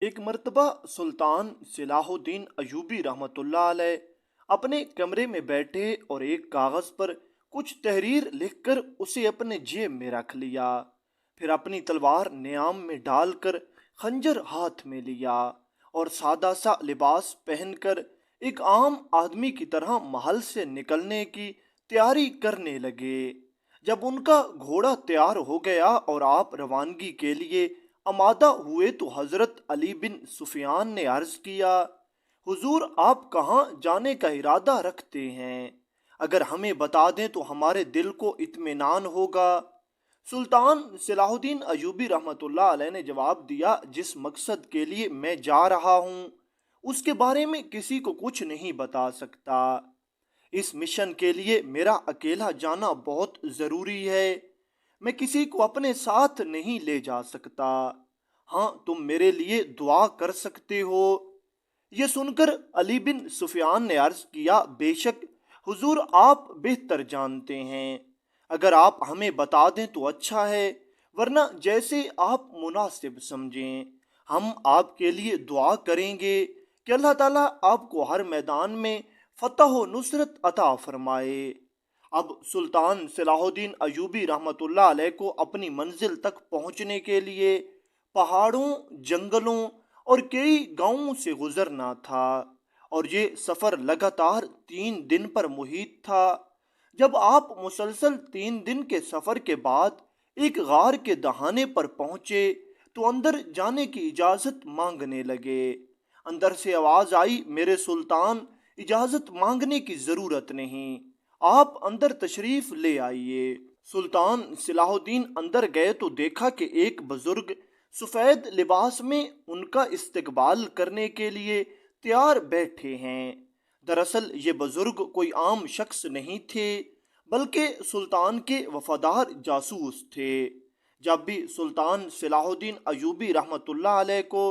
ایک مرتبہ سلطان صلاح الدین ایوبی رحمۃ اللہ علیہ اپنے کمرے میں بیٹھے اور ایک کاغذ پر کچھ تحریر لکھ کر اسے اپنے جیب میں رکھ لیا۔ پھر اپنی تلوار نیام میں ڈال کر خنجر ہاتھ میں لیا اور سادہ سا لباس پہن کر ایک عام آدمی کی طرح محل سے نکلنے کی تیاری کرنے لگے۔ جب ان کا گھوڑا تیار ہو گیا اور آپ روانگی کے لیے آمادہ ہوئے تو حضرت علی بن سفیان نے عرض کیا، حضور آپ کہاں جانے کا ارادہ رکھتے ہیں؟ اگر ہمیں بتا دیں تو ہمارے دل کو اطمینان ہوگا۔ سلطان صلاح الدین ایوبی رحمۃ اللہ علیہ نے جواب دیا، جس مقصد کے لیے میں جا رہا ہوں اس کے بارے میں کسی کو کچھ نہیں بتا سکتا۔ اس مشن کے لیے میرا اکیلا جانا بہت ضروری ہے، میں کسی کو اپنے ساتھ نہیں لے جا سکتا۔ ہاں تم میرے لیے دعا کر سکتے ہو۔ یہ سن کر علی بن سفیان نے عرض کیا، بے شک حضور آپ بہتر جانتے ہیں، اگر آپ ہمیں بتا دیں تو اچھا ہے، ورنہ جیسے آپ مناسب سمجھیں ہم آپ کے لیے دعا کریں گے کہ اللہ تعالیٰ آپ کو ہر میدان میں فتح و نصرت عطا فرمائے۔ اب سلطان صلاح الدین ایوبی رحمۃ اللہ علیہ کو اپنی منزل تک پہنچنے کے لیے پہاڑوں، جنگلوں اور کئی گاؤں سے گزرنا تھا، اور یہ سفر لگاتار 3 دن پر محیط تھا۔ جب آپ مسلسل 3 دن کے سفر کے بعد ایک غار کے دہانے پر پہنچے تو اندر جانے کی اجازت مانگنے لگے۔ اندر سے آواز آئی، میرے سلطان اجازت مانگنے کی ضرورت نہیں، آپ اندر تشریف لے آئیے۔ سلطان صلاح الدین اندر گئے تو دیکھا کہ ایک بزرگ سفید لباس میں ان کا استقبال کرنے کے لیے تیار بیٹھے ہیں۔ دراصل یہ بزرگ کوئی عام شخص نہیں تھے بلکہ سلطان کے وفادار جاسوس تھے۔ جب بھی سلطان صلاح الدین ایوبی رحمۃ اللہ علیہ کو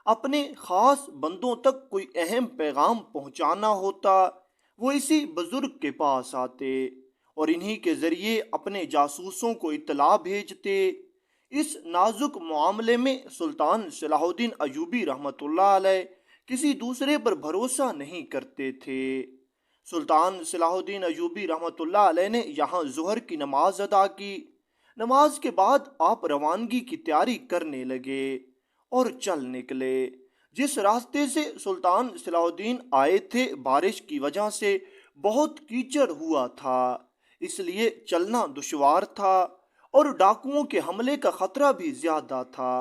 اپنے خاص بندوں تک کوئی اہم پیغام پہنچانا ہوتا وہ اسی بزرگ کے پاس آتے اور انہی کے ذریعے اپنے جاسوسوں کو اطلاع بھیجتے۔ اس نازک معاملے میں سلطان صلاح الدین ایوبی رحمۃ اللہ علیہ کسی دوسرے پر بھروسہ نہیں کرتے تھے۔ سلطان صلاح الدین ایوبی رحمۃ اللہ علیہ نے یہاں ظہر کی نماز ادا کی۔ نماز کے بعد آپ روانگی کی تیاری کرنے لگے اور چل نکلے۔ جس راستے سے سلطان صلاح الدین آئے تھے بارش کی وجہ سے بہت کیچڑ ہوا تھا، اس لیے چلنا دشوار تھا اور ڈاکوؤں کے حملے کا خطرہ بھی زیادہ تھا۔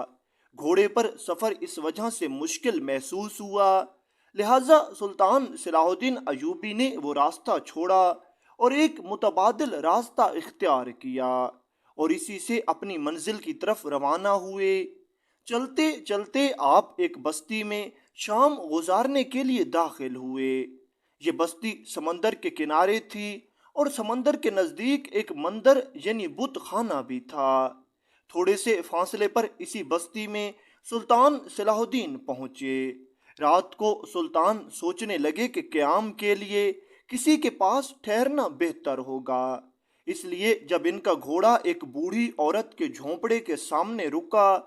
گھوڑے پر سفر اس وجہ سے مشکل محسوس ہوا، لہٰذا سلطان صلاح الدین ایوبی نے وہ راستہ چھوڑا اور ایک متبادل راستہ اختیار کیا اور اسی سے اپنی منزل کی طرف روانہ ہوئے۔ چلتے چلتے آپ ایک بستی میں شام گزارنے کے لیے داخل ہوئے۔ یہ بستی سمندر کے کنارے تھی اور سمندر کے نزدیک ایک مندر یعنی بت خانہ بھی تھا۔ تھوڑے سے فاصلے پر اسی بستی میں سلطان صلاح الدین پہنچے۔ رات کو سلطان سوچنے لگے کہ قیام کے لیے کسی کے پاس ٹھہرنا بہتر ہوگا، اس لیے جب ان کا گھوڑا ایک بوڑھی عورت کے جھونپڑے کے سامنے رکا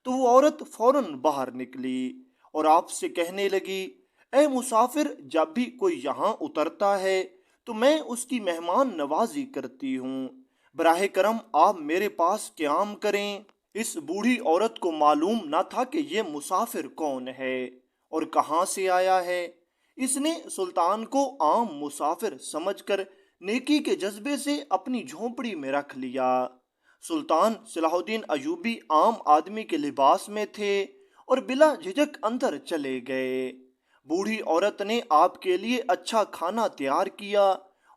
تو وہ عورت فوراً باہر نکلی اور آپ سے کہنے لگی، اے مسافر، جب بھی کوئی یہاں اترتا ہے تو میں اس کی مہمان نوازی کرتی ہوں، براہ کرم آپ میرے پاس قیام کریں۔ اس بوڑھی عورت کو معلوم نہ تھا کہ یہ مسافر کون ہے اور کہاں سے آیا ہے۔ اس نے سلطان کو عام مسافر سمجھ کر نیکی کے جذبے سے اپنی جھونپڑی میں رکھ لیا۔ سلطان صلاح الدین ایوبی عام آدمی کے لباس میں تھے اور بلا جھجک اندر چلے گئے۔ بوڑھی عورت نے آپ کے لیے اچھا کھانا تیار کیا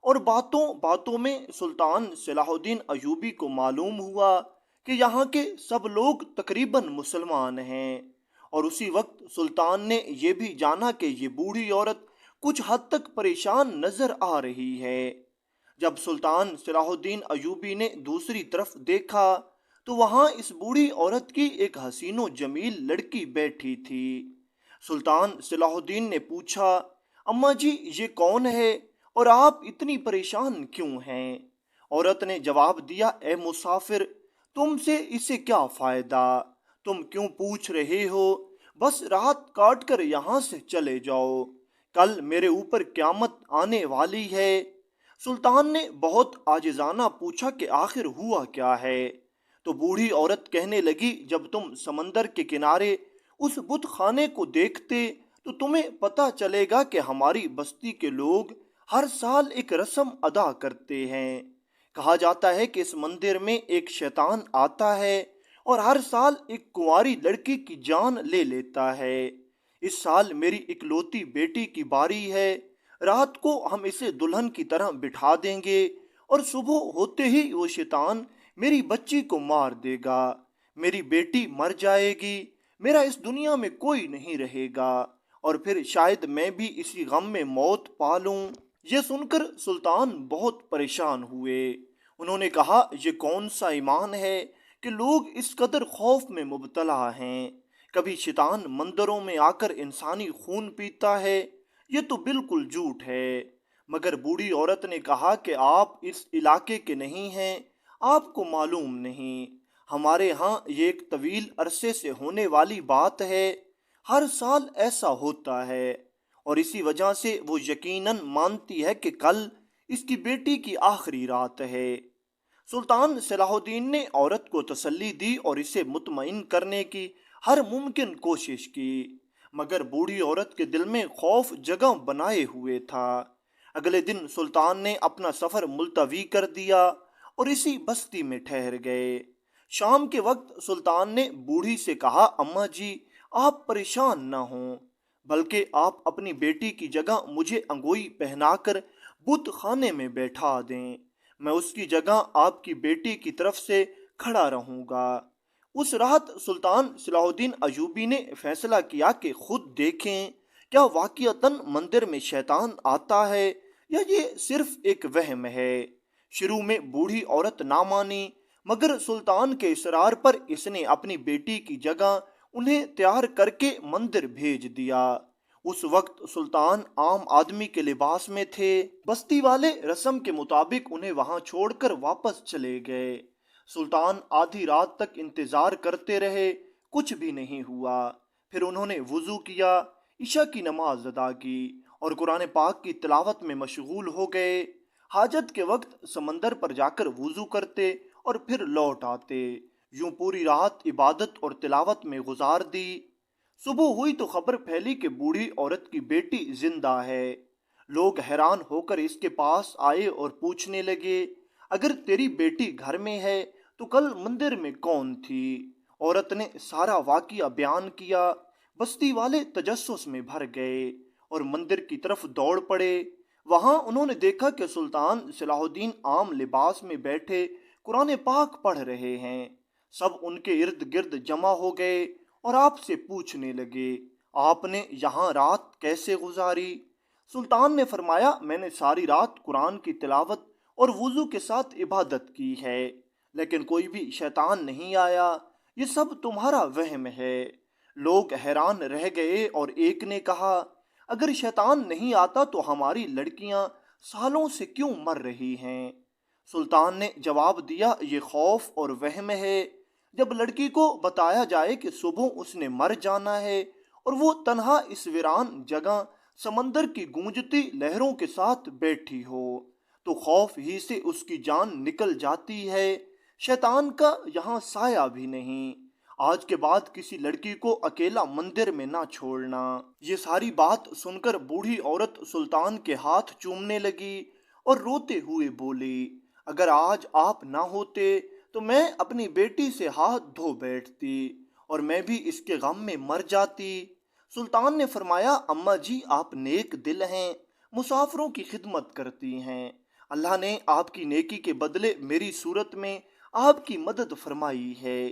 اور باتوں باتوں میں سلطان صلاح الدین ایوبی کو معلوم ہوا کہ یہاں کے سب لوگ تقریباً مسلمان ہیں، اور اسی وقت سلطان نے یہ بھی جانا کہ یہ بوڑھی عورت کچھ حد تک پریشان نظر آ رہی ہے۔ جب سلطان صلاح الدین ایوبی نے دوسری طرف دیکھا تو وہاں اس بوڑھی عورت کی ایک حسین و جمیل لڑکی بیٹھی تھی۔ سلطان صلاح الدین نے پوچھا، اماں جی یہ کون ہے اور آپ اتنی پریشان کیوں ہیں؟ عورت نے جواب دیا، اے مسافر، تم سے اسے کیا فائدہ؟ تم کیوں پوچھ رہے ہو؟ बस रात काट कर यहाँ से चले जाओ, कल मेरे ऊपर क़यामत आने वाली है। सुल्तान ने बहुत आजिज़ाना पूछा कि आखिर हुआ क्या है। तो बूढ़ी औरत कहने लगी, जब तुम समंदर के किनारे उस बुत खाने को देखते तो तुम्हें पता चलेगा कि हमारी बस्ती के लोग हर साल एक रस्म अदा करते हैं। कहा जाता है कि इस मंदिर में एक शैतान आता है और हर साल एक कुंवारी लड़की की जान ले लेता है। इस साल मेरी इकलौती बेटी की बारी है। रात को हम इसे दुल्हन की तरह बिठा देंगे और सुबह होते ही वो शैतान मेरी बच्ची को मार देगा। मेरी बेटी मर जाएगी, मेरा इस दुनिया में कोई नहीं रहेगा और फिर शायद मैं भी इसी गम में मौत पा लूं। ये सुनकर सुल्तान बहुत परेशान हुए। उन्होंने कहा, ये कौन सा ईमान है कि लोग इस कदर खौफ में मुब्तला हैं। कभी शैतान मंदिरों में आकर इंसानी खून पीता है, ये तो बिल्कुल झूठ है। मगर बूढ़ी औरत ने कहा कि आप इस इलाके के नहीं हैं, आपको मालूम नहीं। हमारे यहाँ ये एक तवील अरसे से होने वाली बात है, हर साल ऐसा होता है और इसी वजह से वो यकीनन मानती है कि कल इसकी बेटी की आखिरी रात है। सुल्तान सलाहुद्दीन ने औरत को तसल्ली दी और इसे मुतमईन करने की हर मुमकिन कोशिश की, मगर बूढ़ी औरत के दिल में खौफ जगह बनाए हुए था। अगले दिन सुल्तान ने अपना सफ़र मुलतवी कर दिया और इसी बस्ती में ठहर गए। शाम के वक्त सुल्तान ने बूढ़ी से कहा, अम्मा जी, आप परेशान ना हों, बल्कि आप अपनी बेटी की जगह मुझे अंगोई पहनाकर बुत खाने में बैठा दें। मैं उसकी जगह आपकी बेटी की तरफ से खड़ा रहूंगा। उस रात सुल्तान सलाहुद्दीन अयूबी ने फैसला किया कि खुद देखें क्या वाकईतन मंदिर में शैतान आता है या ये सिर्फ एक वहम है। शुरू में बूढ़ी औरत ना मानी, मगर सुल्तान के इसरार पर इसने अपनी बेटी की जगह उन्हें तैयार करके मंदिर भेज दिया। उस वक्त सुल्तान आम आदमी के लिबास में थे। बस्ती वाले रस्म के मुताबिक उन्हें वहां छोड़कर वापस चले गए। सुल्तान आधी रात तक इंतजार करते रहे, कुछ भी नहीं हुआ। फिर उन्होंने वुजू किया, ईशा की नमाज अदा की और कुरान पाक की तिलावत में मशगूल हो गए। हाजत के वक्त समंदर पर जाकर वुजू करते और फिर लौट आते। यूं पूरी रात इबादत और तिलावत में गुजार दी। सुबह हुई तो खबर फैली कि बूढ़ी औरत की बेटी जिंदा है। लोग हैरान होकर इसके पास आए और पूछने लगे, अगर तेरी बेटी घर में है तो कल मंदिर में कौन थी। औरत ने सारा वाकिया बयान किया। बस्ती वाले तजस्सुस में भर गए और मंदिर की तरफ दौड़ पड़े। वहां उन्होंने देखा कि सुल्तान सलाहुद्दीन आम लिबास में बैठे कुरान पाक पढ़ रहे हैं। सब उनके इर्द गिर्द जमा हो गए और आपसे पूछने लगे, आपने यहाँ रात कैसे गुजारी। सुल्तान ने फरमाया, मैंने सारी रात कुरान की तिलावत और वुजू के साथ इबादत की है, लेकिन कोई भी शैतान नहीं आया, ये सब तुम्हारा वहम है। लोग हैरान रह गए और एक ने कहा, अगर शैतान नहीं आता तो हमारी लड़कियां सालों से क्यों मर रही हैं। सुल्तान ने जवाब दिया, ये खौफ और वहम है। जब लड़की को बताया जाए कि सुबह उसने मर जाना है और वो तन्हा इस वीरान जगह समंदर की गूंजती लहरों के साथ बैठी हो, तो खौफ ही से उसकी जान निकल जाती है। शैतान का यहाँ साया भी नहीं। आज के बाद किसी लड़की को अकेला मंदिर में ना छोड़ना। ये सारी बात सुनकर बूढ़ी औरत सुल्तान के हाथ चूमने लगी और रोते हुए बोली, अगर आज आप ना होते तो मैं अपनी बेटी से हाथ धो बैठती और मैं भी इसके गम में मर जाती। सुल्तान ने फरमाया, अम्मा जी, आप नेक दिल हैं, मुसाफिरों की खिदमत करती हैं। अल्लाह ने आपकी नेकी के बदले मेरी सूरत में आपकी मदद फरमाई है।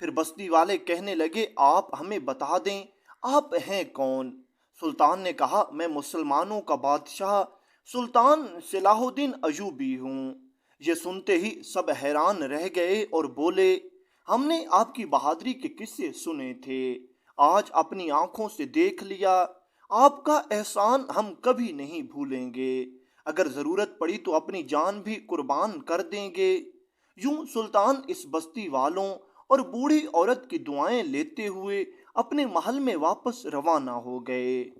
फिर बस्ती वाले कहने लगे, आप हमें बता दें, आप हैं कौन। सुल्तान ने कहा, मैं मुसलमानों का बादशाह सुल्तान सलाहुद्दीन अयूबी हूँ। ये सुनते ही सब हैरान रह गए और बोले, हमने आपकी बहादुरी के किस्से सुने थे, आज अपनी आंखों से देख लिया। आपका एहसान हम कभी नहीं भूलेंगे, अगर ज़रूरत पड़ी तो अपनी जान भी कुर्बान कर देंगे। यूं सुल्तान इस बस्ती वालों और बूढ़ी औरत की दुआएं लेते हुए اپنے محل میں واپس روانہ ہو گئے۔